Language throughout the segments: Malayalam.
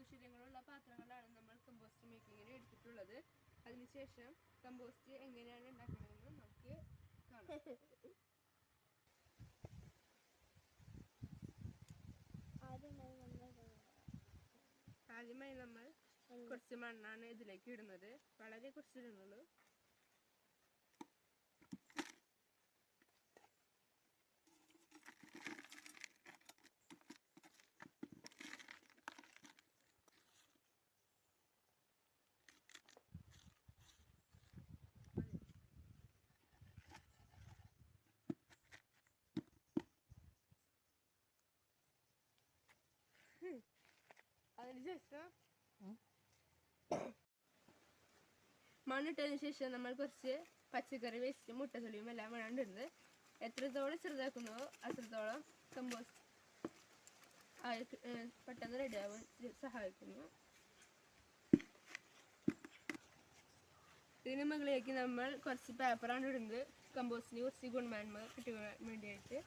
സുഷിരങ്ങളുള്ള പാത്രങ്ങളാണ് നമ്മൾ കമ്പോസ്റ്റ് മേക്കിങ്ങിന് എടുത്തിട്ടുള്ളത്. അതിനുശേഷം കമ്പോസ്റ്റ് എങ്ങനെയാണ് ഉണ്ടാക്കണമെന്ന് നമുക്ക് കാണാം. ആദ്യമായി നമ്മൾ കുറച്ച് മണ്ണാണ് ഇതിലേക്ക് ഇടുന്നത്. വളരെ കുറച്ച് ഇടുന്നുള്ളൂ. അതിനുശേഷം മണ്ണിട്ടതിന് ശേഷം നമ്മൾ കുറച്ച് പച്ചക്കറി വേസ്റ്റ് മുട്ടത്തൊലിയും എല്ലാം വേണ്ടിരുന്നത്. എത്രത്തോളം ചെറുതാക്കുന്നുവോ അത്രത്തോളം കമ്പോസ്റ്റ് പെട്ടെന്ന് റെഡിയാവാൻ സഹായിക്കുന്നു. ഇതിന് മുകളിലേക്ക് നമ്മൾ കുറച്ച് പേപ്പറാണ് ഇടുന്നത്. കമ്പോസ്റ്റിന് കുറച്ച് ഗുണമേന്മ കിട്ടാൻ വേണ്ടിയിട്ട്.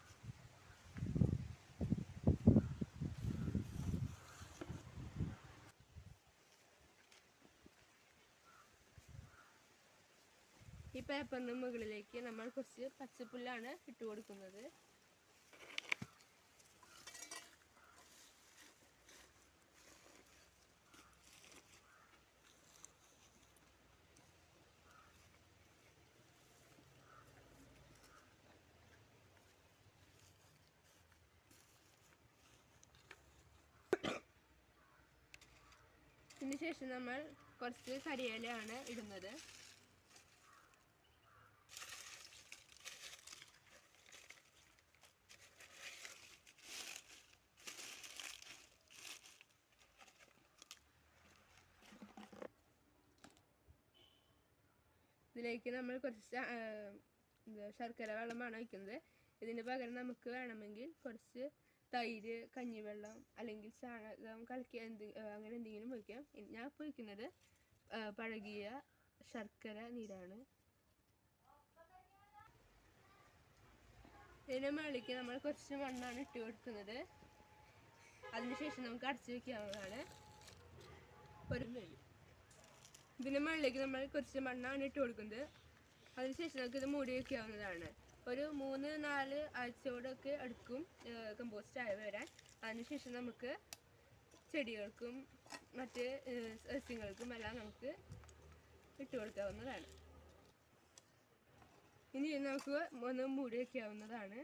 ഈ പേപ്പറിന് മുകളിലേക്ക് നമ്മൾ കുറച്ച് പച്ചപ്പുല്ലാണ് ഇട്ട് കൊടുക്കുന്നത്. ഇതിനുശേഷം നമ്മൾ കുറച്ച് കരിയിലയാണ് ഇടുന്നത്. ഇതിലേക്ക് നമ്മൾ കുറച്ച് ശർക്കര വെള്ളമാണ് ഒഴിക്കുന്നത്. ഇതിന് പകരം നമുക്ക് വേണമെങ്കിൽ കുറച്ച് തൈര്, കഞ്ഞിവെള്ളം അല്ലെങ്കിൽ ചാണകം കലക്കിയ അങ്ങനെ എന്തെങ്കിലും ഒഴിക്കാം. ഞാൻ ഇപ്പോൾ ഒഴിക്കുന്നത് പഴകിയ ശർക്കര നീരാണ്. ഇതിന് മുകളിലേക്ക് നമ്മൾ കുറച്ച് മണ്ണാണ് ഇട്ട് കൊടുക്കുന്നത്. അതിനുശേഷം നമുക്ക് അടച്ചു വയ്ക്കാവുന്നതാണ്. ഇതിന് മുകളിലേക്ക് നമ്മൾ കുറച്ച് മണ്ണാണ് ഇട്ട് കൊടുക്കുന്നത്. അതിനുശേഷം നമുക്ക് ഇത് മൂടി വയ്ക്കാവുന്നതാണ്. ഒരു 3-4 ആഴ്ചയോടൊക്കെ എടുക്കും കമ്പോസ്റ്റ് ആയി വരാൻ. അതിനുശേഷം നമുക്ക് ചെടികൾക്കും മറ്റ് സസ്യങ്ങൾക്കും എല്ലാം നമുക്ക് ഇട്ട് കൊടുക്കാവുന്നതാണ്. ഇനി നമുക്ക് ഒന്ന് മൂടി വയ്ക്കാവുന്നതാണ്.